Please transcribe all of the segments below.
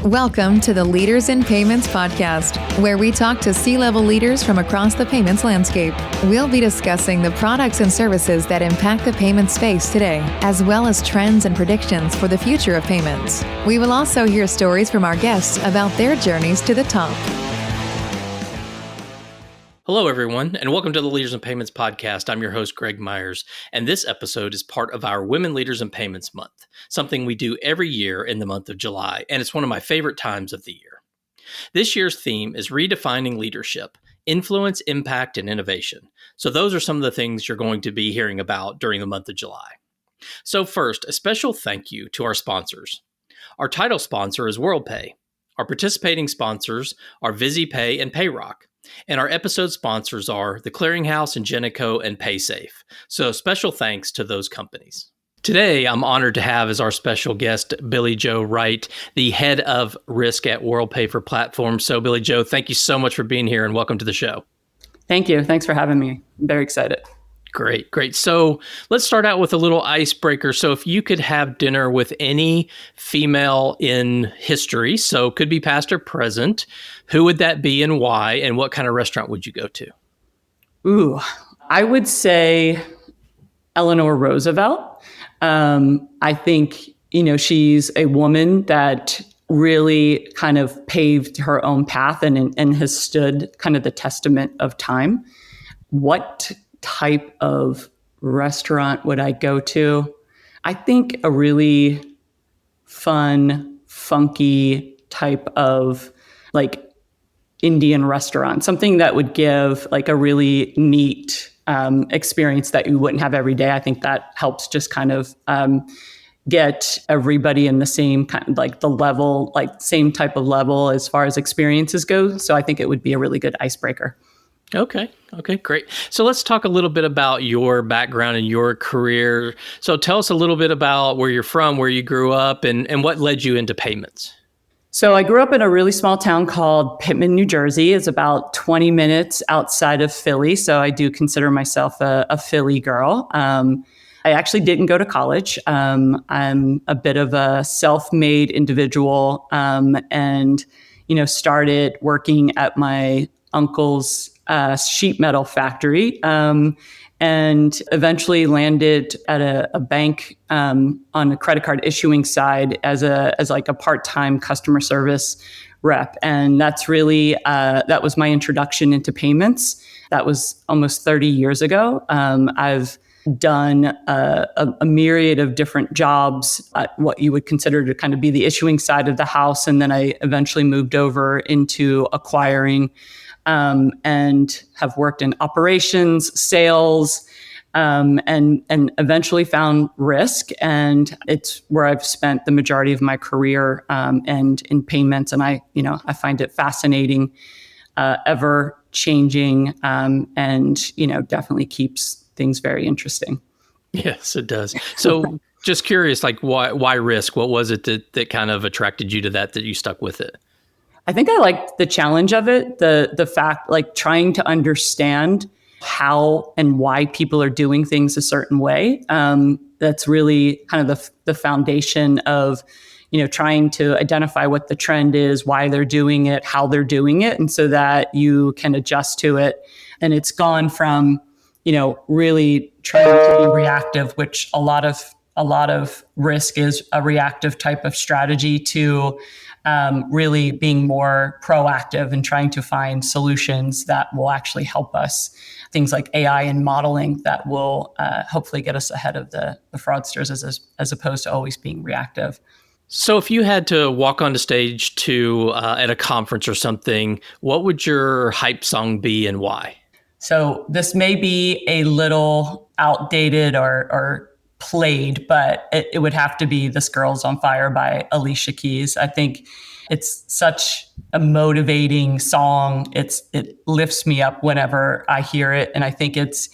Welcome to the Leaders in Payments podcast, where we talk to C-level leaders from across the payments landscape. We'll be discussing the products and services that impact the payment space today, as well as trends and predictions for the future of payments. We will also hear stories from our guests about their journeys to the top. Hello, everyone, and welcome to the Leaders in Payments podcast. I'm your host, Greg Myers, and this episode is part of our Women Leaders in Payments Month, something we do every year in the month of July, and it's one of my favorite times of the year. This year's theme is redefining leadership, influence, impact, and innovation. So those are some of the things you're going to be hearing about during the month of July. So first, a special thank you to our sponsors. Our title sponsor is Worldpay. Our participating sponsors are VisiPay and PayRock. And our episode sponsors are The Clearinghouse, Ingenico, and PaySafe. So special thanks to those companies. Today, I'm honored to have as our special guest, Billi Jo Wright, the head of risk at Worldpay for Platforms. So Billi Jo, thank you so much for being here and welcome to the show. Thank you. Thanks for having me. I'm very excited. Great. So let's start out with a little icebreaker. So if you could have dinner with any female in history, so could be past or present, who would that be and why? And what kind of restaurant would you go to? Ooh, I would say Eleanor Roosevelt. I think, she's a woman that really kind of paved her own path and has stood kind of the testament of time. What type of restaurant would I go to? I think a really fun, funky type of Indian restaurant, something that would give a really neat experience that you wouldn't have every day. I think that helps just kind of get everybody in the same kind of the level, same type of level as far as experiences go. So I think it would be a really good icebreaker. Okay, great. So let's talk a little bit about your background and your career. So tell us a little bit about where you're from, where you grew up, and what led you into payments. So I grew up in a really small town called Pittman, New Jersey. It's about 20 minutes outside of Philly. So I do consider myself a Philly girl. I actually didn't go to college. I'm a bit of a self-made individual and started working at my uncle's sheet metal factory, and eventually landed at a bank on the credit card issuing side as a part-time customer service rep. And that's really that was my introduction into payments. That was almost 30 years ago. I've done a myriad of different jobs at what you would consider to kind of be the issuing side of the house, and then I eventually moved over into acquiring. And have worked in operations, sales, and eventually found risk. And it's where I've spent the majority of my career and in payments. And I find it fascinating, ever changing, and definitely keeps things very interesting. Yes, it does. So just curious, why risk? What was it that kind of attracted you to that you stuck with it? I think I liked the challenge of it, the fact, trying to understand how and why people are doing things a certain way. That's really kind of the foundation of, trying to identify what the trend is, why they're doing it, how they're doing it, and so that you can adjust to it. And it's gone from, really trying to be reactive, which a lot of risk is a reactive type of strategy, to really being more proactive and trying to find solutions that will actually help us. Things like AI and modeling that will hopefully get us ahead of the fraudsters as opposed to always being reactive. So if you had to walk onto stage at a conference or something, what would your hype song be and why? So this may be a little outdated or played, but it would have to be This Girl's on Fire by Alicia Keys. I think it's such a motivating song. It lifts me up whenever I hear it. And I think it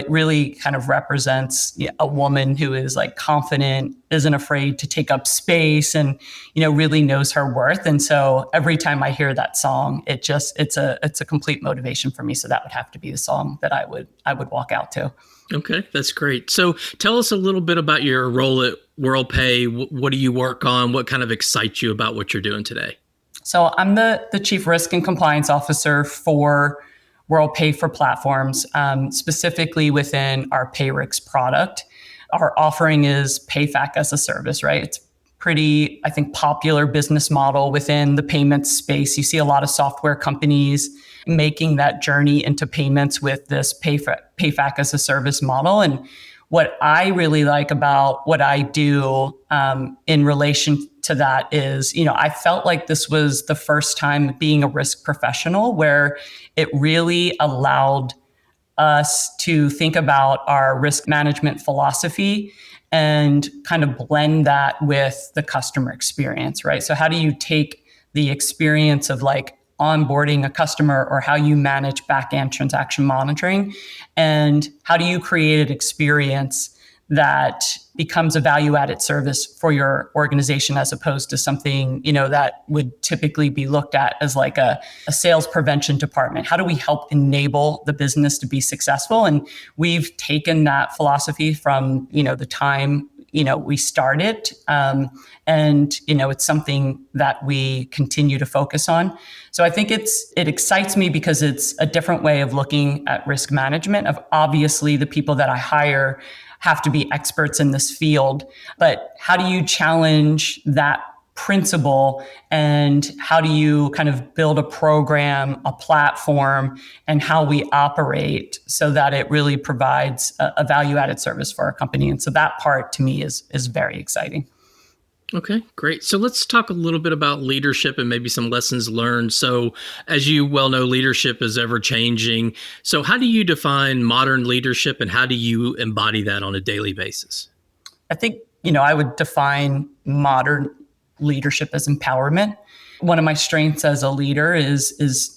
really kind of represents a woman who is like confident, isn't afraid to take up space, and, really knows her worth. And so every time I hear that song, it's a complete motivation for me. So that would have to be the song that I would walk out to. Okay, that's great. So tell us a little bit about your role at Worldpay. What do you work on? What kind of excites you about what you're doing today? So I'm the Chief Risk and Compliance Officer for Worldpay for Platforms, specifically within our PayRix product. Our offering is PayFac as a service, right? It's pretty, I think, popular business model within the payments space. You see a lot of software companies making that journey into payments with this PayFac as a service model. And what I really like about what I do in relation to that is, I felt like this was the first time being a risk professional where it really allowed us to think about our risk management philosophy and kind of blend that with the customer experience, right? So how do you take the experience of like onboarding a customer or how you manage back-end transaction monitoring, and how do you create an experience that becomes a value-added service for your organization as opposed to something, that would typically be looked at as like a sales prevention department? How do we help enable the business to be successful? And we've taken that philosophy from, the time, we started. And it's something that we continue to focus on. So I think it excites me because it's a different way of looking at risk management. Of obviously the people that I hire have to be experts in this field, but how do you challenge that principle, and how do you kind of build a program, a platform, and how we operate so that it really provides a value-added service for our company? And so that part to me is very exciting. Okay, great. So let's talk a little bit about leadership and maybe some lessons learned. So as you well know, leadership is ever changing. So how do you define modern leadership, and how do you embody that on a daily basis? I think, I would define modern leadership as empowerment. One of my strengths as a leader is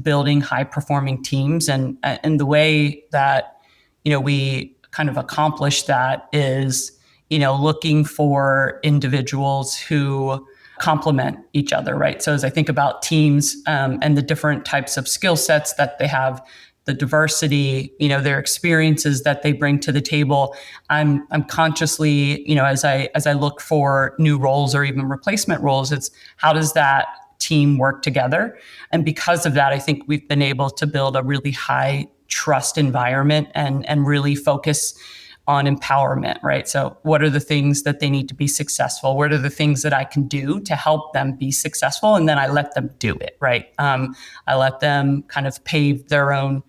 building high performing teams. And the way that, we kind of accomplish that is, looking for individuals who complement each other, right? So as I think about teams and the different types of skill sets that they have, the diversity, their experiences that they bring to the table, I'm consciously, as I look for new roles or even replacement roles, it's how does that team work together? And because of that, I think we've been able to build a really high trust environment and really focus on empowerment, right? So what are the things that they need to be successful? What are the things that I can do to help them be successful? And then I let them do it, right? I let them kind of pave their own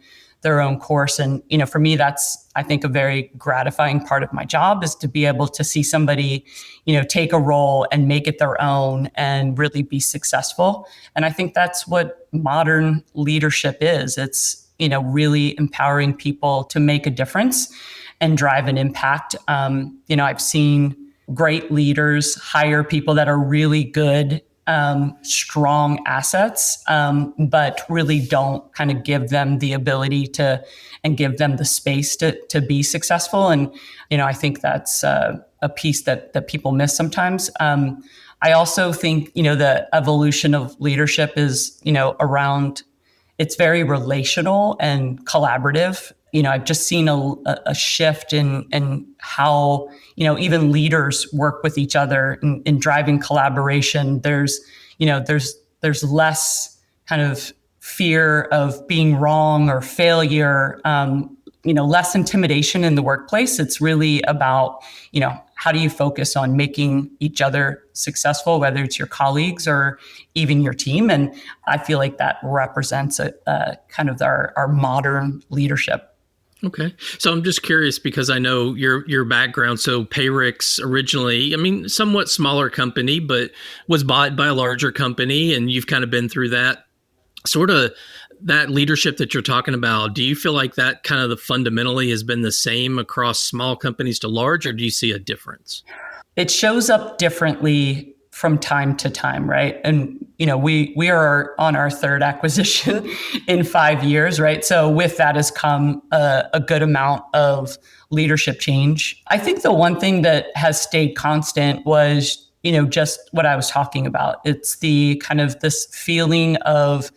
course. And, for me, that's, I think, a very gratifying part of my job is to be able to see somebody, take a role and make it their own and really be successful. And I think that's what modern leadership is. It's, really empowering people to make a difference and drive an impact. I've seen great leaders hire people that are really good, strong assets, but really don't kind of give them the ability to and give them the space to be successful. And, I think that's a piece that people miss sometimes. I also think, the evolution of leadership is, around, it's very relational and collaborative. I've just seen a shift in how, even leaders work with each other in driving collaboration. There's less kind of fear of being wrong or failure, less intimidation in the workplace. It's really about, how do you focus on making each other successful, whether it's your colleagues or even your team? And I feel like that represents a kind of our modern leadership. Okay. So I'm just curious because I know your background. So PayRix originally, somewhat smaller company, but was bought by a larger company, and you've kind of been through that sort of that leadership that you're talking about. Do you feel like that kind of fundamentally has been the same across small companies to large, or do you see a difference? It shows up differently from time to time, right? And we are on our third acquisition in 5 years, right? So with that has come a good amount of leadership change. I think the one thing that has stayed constant was, just what I was talking about. It's the kind of this feeling of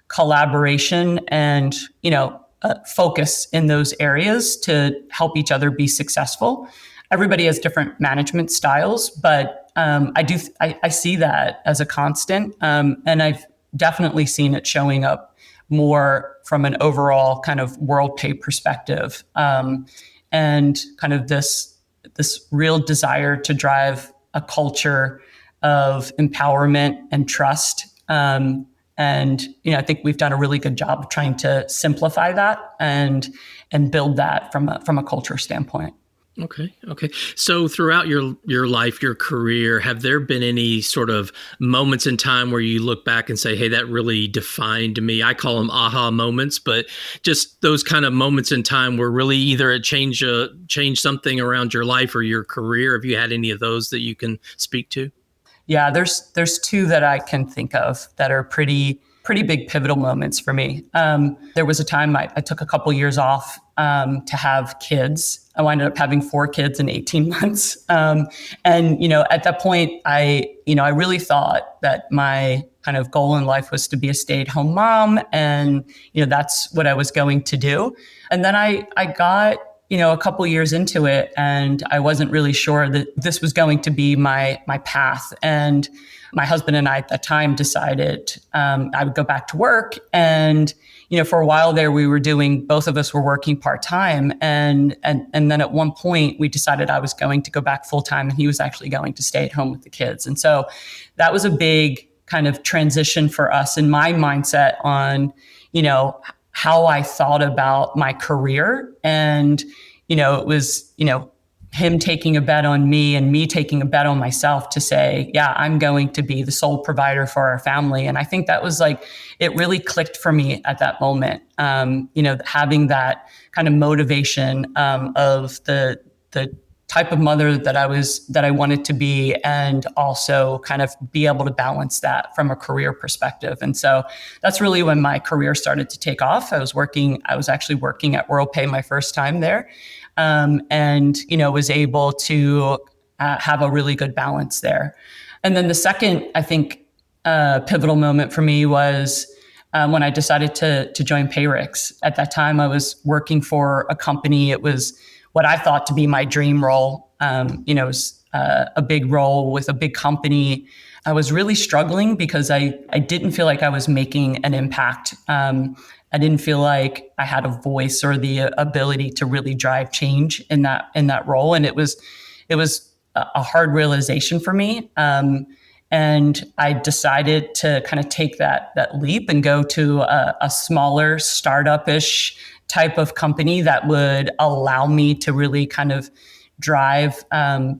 collaboration and, focus in those areas to help each other be successful. Everybody has different management styles, but I see that as a constant, and I've definitely seen it showing up more from an overall kind of Worldpay perspective, and kind of this real desire to drive a culture of empowerment and trust. And I think we've done a really good job of trying to simplify that and build that from a culture standpoint. Okay. So throughout your life, your career, have there been any sort of moments in time where you look back and say, hey, that really defined me? I call them aha moments, but just those kind of moments in time where really either it changed something around your life or your career. Have you had any of those that you can speak to? Yeah, there's two that I can think of that are pretty big pivotal moments for me. There was a time I took a couple years off to have kids. I wound up having 4 kids in 18 months. And, at that point, I really thought that my kind of goal in life was to be a stay-at-home mom. And, that's what I was going to do. And then I got a couple years into it, and I wasn't really sure that this was going to be my path. And my husband and I at that time decided I would go back to work. And for a while there, both of us were working part-time. And then at one point we decided I was going to go back full-time, and he was actually going to stay at home with the kids. And so that was a big kind of transition for us in my mindset on, how I thought about my career. And, it was, him taking a bet on me and me taking a bet on myself to say, yeah, I'm going to be the sole provider for our family. And I think that was it really clicked for me at that moment. Having that kind of motivation of the type of mother that I wanted to be, and also kind of be able to balance that from a career perspective. And so that's really when my career started to take off. I was actually working at Worldpay my first time there. And was able to have a really good balance there. And then the second, I think, pivotal moment for me was when I decided to join Payrix. At that time, I was working for a company. It was what I thought to be my dream role. It was a big role with a big company. I was really struggling because I didn't feel like I was making an impact. I didn't feel like I had a voice or the ability to really drive change in that role. And it was a hard realization for me. And I decided to kind of take that leap and go to a smaller startup-ish type of company that would allow me to really kind of drive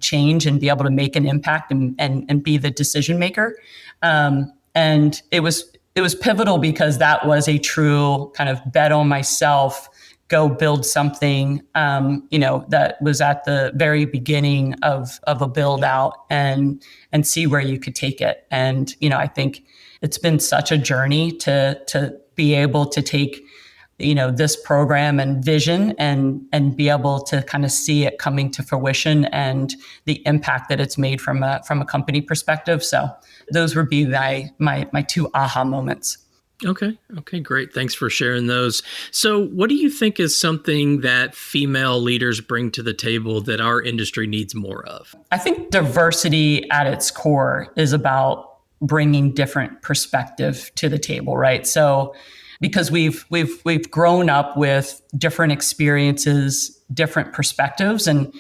change and be able to make an impact and be the decision maker. And it was pivotal because that was a true kind of bet on myself, go build something, that was at the very beginning of a build out and see where you could take it. And, I think it's been such a journey to be able to take, this program and vision and be able to kind of see it coming to fruition and the impact that it's made from a company perspective. So those would be my 2 aha moments. Okay, great. Thanks for sharing those. So what do you think is something that female leaders bring to the table that our industry needs more of? I think diversity at its core is about bringing different perspective to the table, right? So because we've grown up with different experiences, different perspectives, and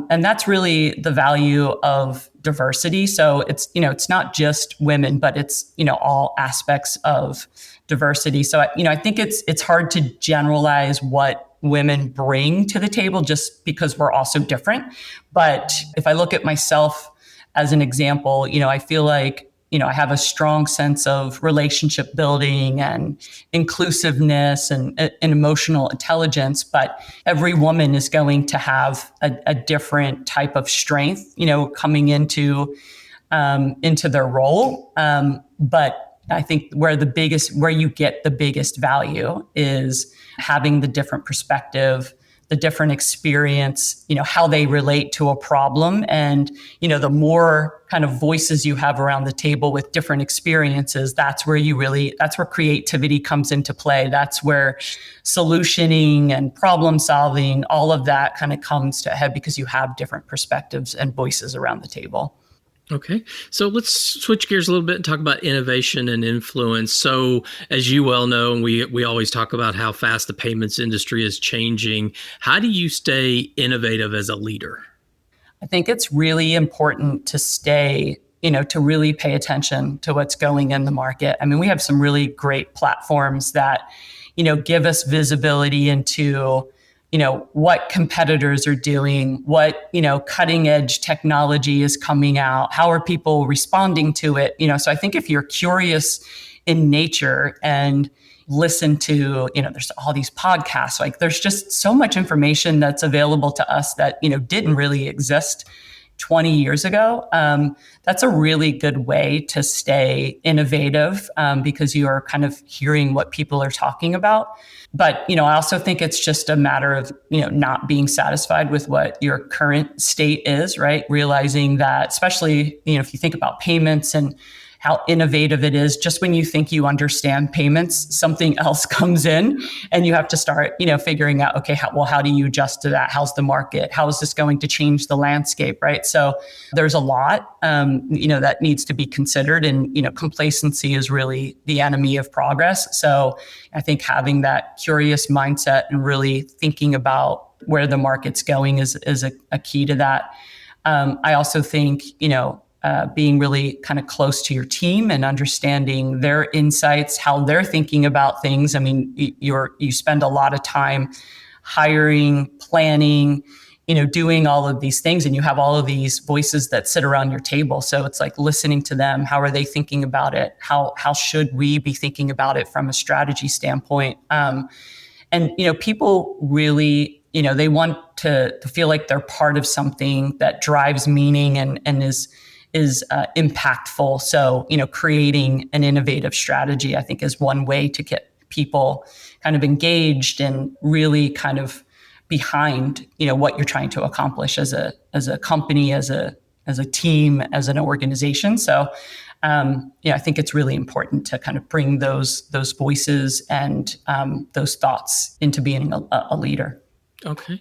that's really the value of diversity. So it's not just women, but it's all aspects of diversity. So I think it's hard to generalize what women bring to the table just because we're all so different. But if I look at myself as an example, I feel like I have a strong sense of relationship building and inclusiveness and emotional intelligence, but every woman is going to have a different type of strength, coming into into their role. But I think where you get the biggest value is having the different perspective, the different experience, how they relate to a problem. And, the more kind of voices you have around the table with different experiences, that's where creativity comes into play. That's where solutioning and problem solving, all of that kind of comes to a head because you have different perspectives and voices around the table. Okay. So let's switch gears a little bit and talk about innovation and influence. So as you well know, and we always talk about how fast the payments industry is changing. How do you stay innovative as a leader? I think it's really important to stay, to really pay attention to what's going in the market. I mean, we have some really great platforms that, give us visibility into what competitors are doing, what, cutting edge technology is coming out, how are people responding to it? So I think if you're curious in nature and listen to, there's all these podcasts, like there's just so much information that's available to us that, didn't really exist 20 years ago. That's a really good way to stay innovative because you are kind of hearing what people are talking about. But, I also think it's just a matter of, not being satisfied with what your current state is, right? Realizing that, especially, if you think about payments and how innovative it is, just when you think you understand payments, something else comes in and you have to start, figuring out, okay, how do you adjust to that? How's the market? How is this going to change the landscape, right? So there's a lot, that needs to be considered, and, complacency is really the enemy of progress. So I think having that curious mindset and really thinking about where the market's going is a key to that. I also think, being really kind of close to your team and understanding their insights, how they're thinking about things. I mean, you spend a lot of time hiring, planning, doing all of these things, and you have all of these voices that sit around your table. So it's like listening to them. How are they thinking about it? How should we be thinking about it from a strategy standpoint? And people really, they want to feel like they're part of something that drives meaning and is impactful. So, creating an innovative strategy, I think, is one way to get people kind of engaged and really kind of behind, what you're trying to accomplish as a company, as a team, as an organization. So, I think it's really important to kind of bring those voices and those thoughts into being a leader. Okay.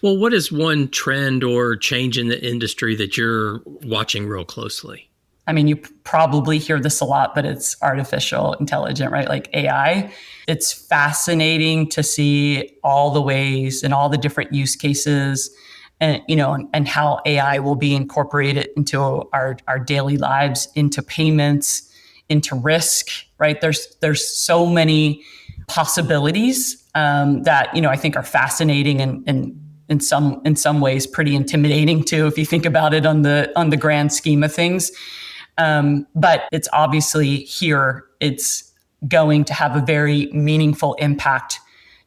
Well, what is one trend or change in the industry that you're watching real closely? I mean, you probably hear this a lot, but it's artificial intelligence, right? Like AI. It's fascinating to see all the ways and all the different use cases and, and how AI will be incorporated into our daily lives, into payments, into risk, right? There's so many possibilities that, I think are fascinating and in some ways pretty intimidating too, if you think about it on the grand scheme of things. But it's obviously here, it's going to have a very meaningful impact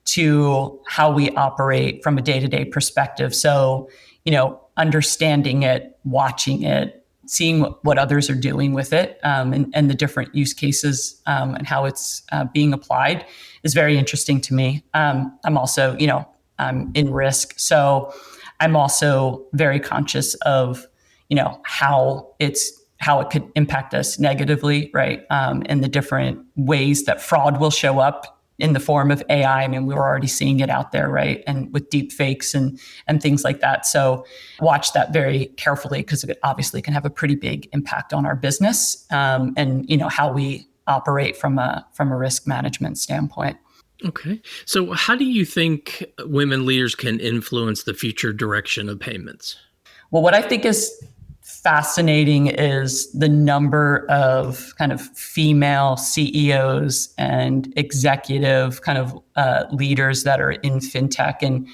to how we operate from a day-to-day perspective. So, understanding it, watching it, seeing what others are doing with it, and the different use cases and how it's being applied is very interesting to me. I'm also, I'm in risk. So I'm also very conscious of, how it could impact us negatively, right? And the different ways that fraud will show up in the form of AI. I mean, we were already seeing it out there, right? And with deep fakes and things like that. So watch that very carefully because it obviously can have a pretty big impact on our business and, how we operate from a risk management standpoint. Okay. So how do you think women leaders can influence the future direction of payments? Well, what I think is fascinating is the number of kind of female CEOs and executive kind of leaders that are in fintech. And,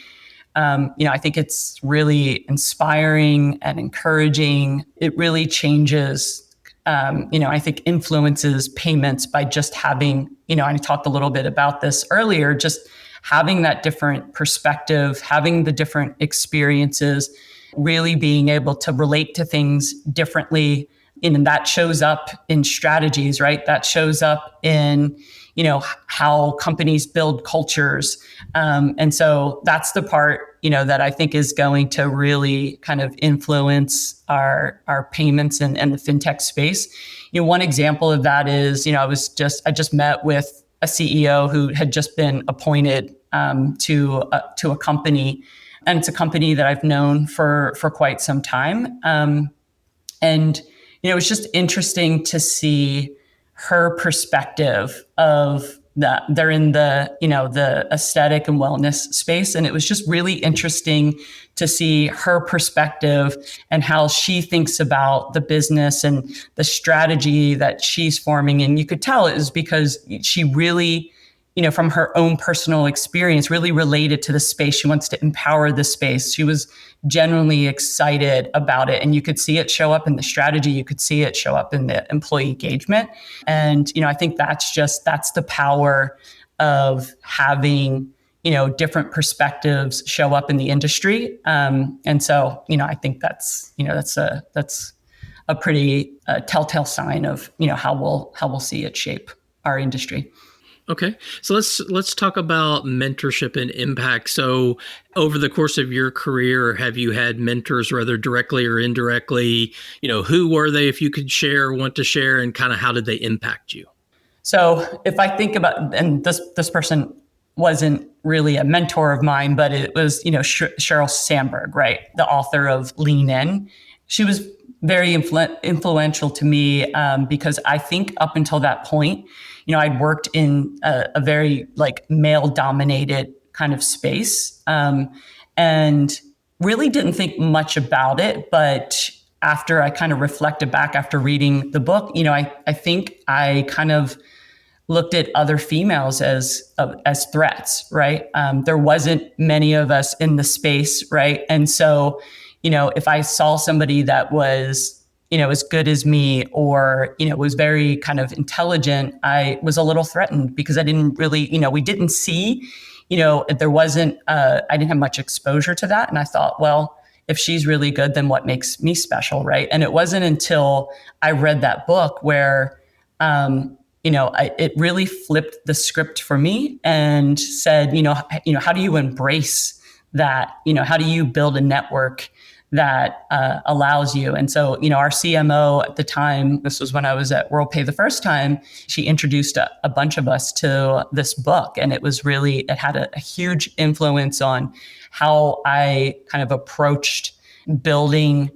I think it's really inspiring and encouraging. It really changes, I think influences payments by just having, I talked a little bit about this earlier, just having that different perspective, having the different experiences, really being able to relate to things differently, and that shows up in strategies, right? That shows up in, how companies build cultures. And so that's the part, that I think is going to really kind of influence our payments and the fintech space. One example of that is, I just met with a CEO who had just been appointed to a company, and it's a company that I've known for quite some time. And it was just interesting to see her perspective of that. They're in the aesthetic and wellness space, and it was just really interesting to see her perspective and how she thinks about the business and the strategy that she's forming. And you could tell it was because she really, from her own personal experience, really related to the space. She wants to empower the space. She was genuinely excited about it. And you could see it show up in the strategy. You could see it show up in the employee engagement. And, I think that's the power of having, different perspectives show up in the industry. And so, I think that's a pretty telltale sign of, how we'll see it shape our industry. Okay. So let's talk about mentorship and impact. So over the course of your career, have you had mentors, whether directly or indirectly? Who were they, if you could want to share, and kind of how did they impact you? So if I think about, and this person wasn't really a mentor of mine, but it was, Sheryl Sandberg, right? The author of Lean In. She was very influential to me because I think up until that point, I'd worked in a very male dominated kind of space and really didn't think much about it. But after I kind of reflected back after reading the book, I think I kind of looked at other females as threats, right? There wasn't many of us in the space, right? And so, if I saw somebody that was, as good as me, or, was very kind of intelligent, I was a little threatened because I didn't really, we didn't see, there wasn't, I didn't have much exposure to that. And I thought, well, if she's really good, then what makes me special, right? And it wasn't until I read that book where, it really flipped the script for me and said, how do you embrace that? How do you build a network that allows you? And so, our CMO at the time, this was when I was at Worldpay the first time, she introduced a bunch of us to this book. And it had a huge influence on how I kind of approached building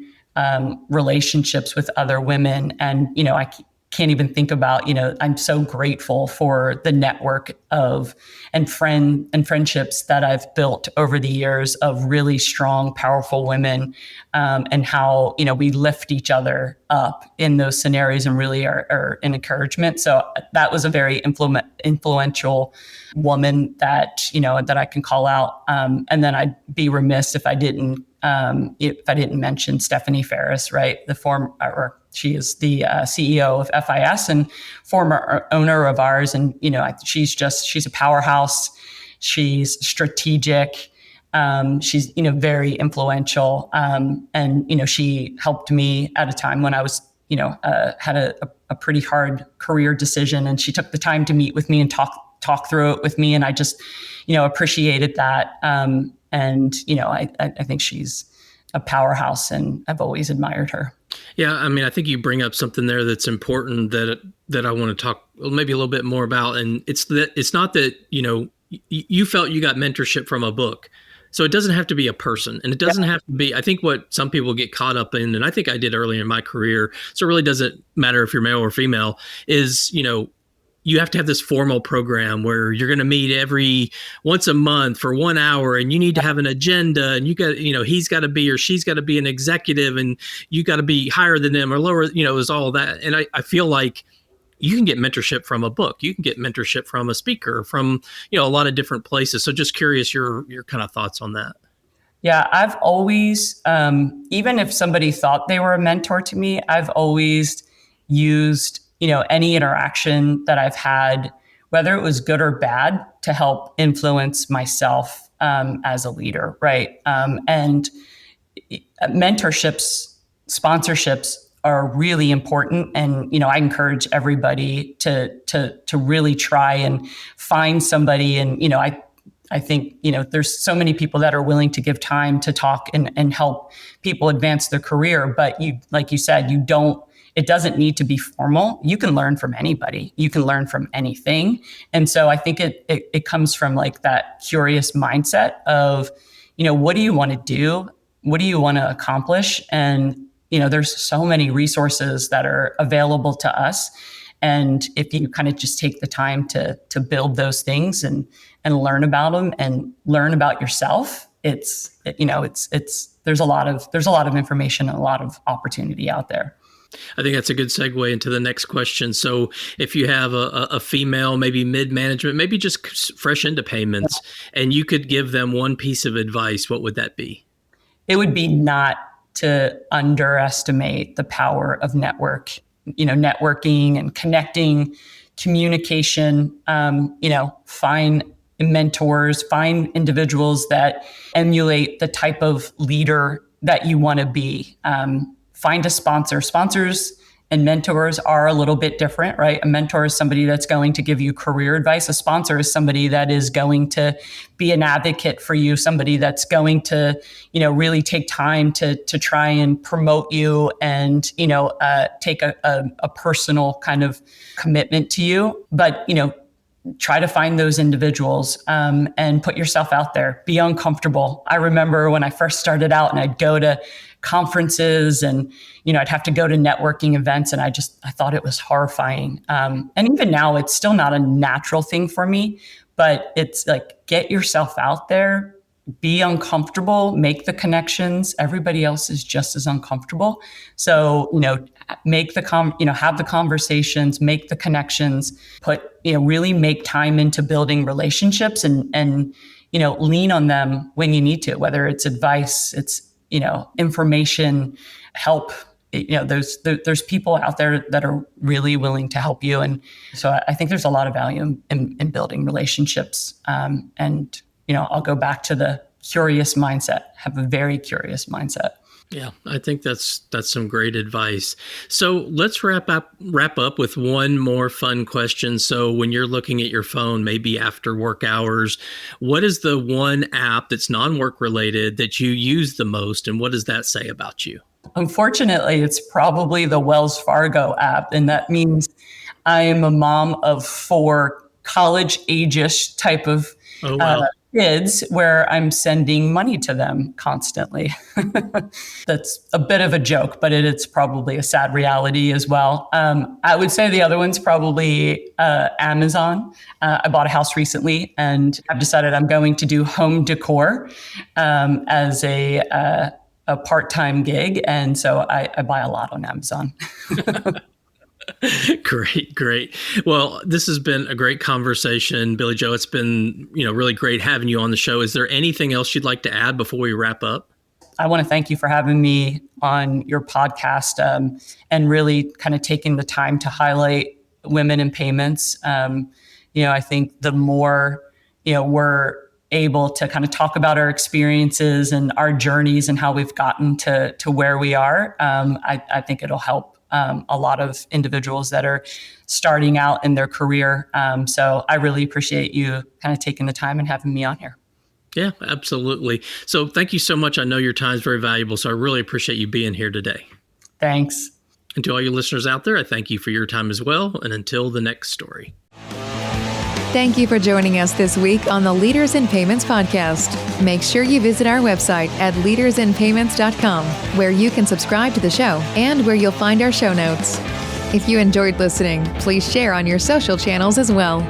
relationships with other women. And, I can't even think about, I'm so grateful for the network and friendships that I've built over the years of really strong, powerful women, and how, we lift each other up in those scenarios and really are an encouragement. So that was a very influential woman that, that I can call out. And then I'd be remiss if I didn't mention Stephanie Ferris, right? She is the CEO of FIS and former owner of ours. And, she's a powerhouse. She's strategic. She's, very influential. And, she helped me at a time when I was, had a pretty hard career decision. And she took the time to meet with me and talk through it with me. And I just, appreciated that. And, I think she's a powerhouse, and I've always admired her. Yeah, I mean, I think you bring up something there that's important that I want to talk maybe a little bit more about. And it's not that, you felt you got mentorship from a book. So it doesn't have to be a person, and it doesn't have to be, I think what some people get caught up in, and I think I did early in my career, so it really doesn't matter if you're male or female, is, you have to have this formal program where you're going to meet once a month for 1 hour, and you need to have an agenda, and you got, he's got to be, or she's got to be an executive, and you got to be higher than them or lower, is all that. And I feel like you can get mentorship from a book. You can get mentorship from a speaker, from, a lot of different places. So just curious your kind of thoughts on that. Yeah, I've always, even if somebody thought they were a mentor to me, I've always used any interaction that I've had, whether it was good or bad, to help influence myself as a leader, right? And mentorships, sponsorships are really important. And, I encourage everybody to really try and find somebody. And, I think, there's so many people that are willing to give time to talk and help people advance their career. But like you said, it doesn't need to be formal. You can learn from anybody. You can learn from anything. And so I think it comes from like that curious mindset of, what do you want to do? What do you want to accomplish? And, there's so many resources that are available to us. And if you kind of just take the time to build those things and learn about them and learn about yourself, there's a lot of information and a lot of opportunity out there. I think that's a good segue into the next question. So if you have a female, maybe mid-management, maybe just fresh into payments, and you could give them one piece of advice, what would that be? It would be not to underestimate the power of networking and connecting, communication, find mentors, find individuals that emulate the type of leader that you want to be. Find a sponsor. Sponsors and mentors are a little bit different, right? A mentor is somebody that's going to give you career advice. A sponsor is somebody that is going to be an advocate for you, somebody that's going to, really take time to try and promote you and, take a personal kind of commitment to you. But, try to find those individuals and put yourself out there. Be uncomfortable. I remember when I first started out and I'd go to conferences and, I'd have to go to networking events and I thought it was horrifying. And even now it's still not a natural thing for me, but it's like, get yourself out there, be uncomfortable, make the connections. Everybody else is just as uncomfortable. So, have the conversations, make the connections, really make time into building relationships and lean on them when you need to, whether it's advice, it's, information, help. There's people out there that are really willing to help you. And so I think there's a lot of value in building relationships. And I'll go back to the curious mindset, have a very curious mindset. Yeah, I think that's some great advice. So let's wrap up with one more fun question. So when you're looking at your phone, maybe after work hours, what is the one app that's non-work related that you use the most, and what does that say about you? Unfortunately, it's probably the Wells Fargo app, and that means I am a mom of 4 college age-ish type of kids where I'm sending money to them constantly. That's a bit of a joke, but it's probably a sad reality as well. I would say the other one's probably Amazon. I bought a house recently and I've decided I'm going to do home decor as a part-time gig. And so I buy a lot on Amazon. Great. Well, this has been a great conversation, Billi Jo. It's been, really great having you on the show. Is there anything else you'd like to add before we wrap up? I want to thank you for having me on your podcast and really kind of taking the time to highlight women in payments. I think the more, we're able to kind of talk about our experiences and our journeys and how we've gotten to where we are, I think it'll help a lot of individuals that are starting out in their career. So I really appreciate you kind of taking the time and having me on here. Yeah, absolutely. So thank you so much. I know your time is very valuable, so I really appreciate you being here today. Thanks. And to all you listeners out there, I thank you for your time as well. And until the next story. Thank you for joining us this week on the Leaders in Payments podcast. Make sure you visit our website at leadersinpayments.com, where you can subscribe to the show and where you'll find our show notes. If you enjoyed listening, please share on your social channels as well.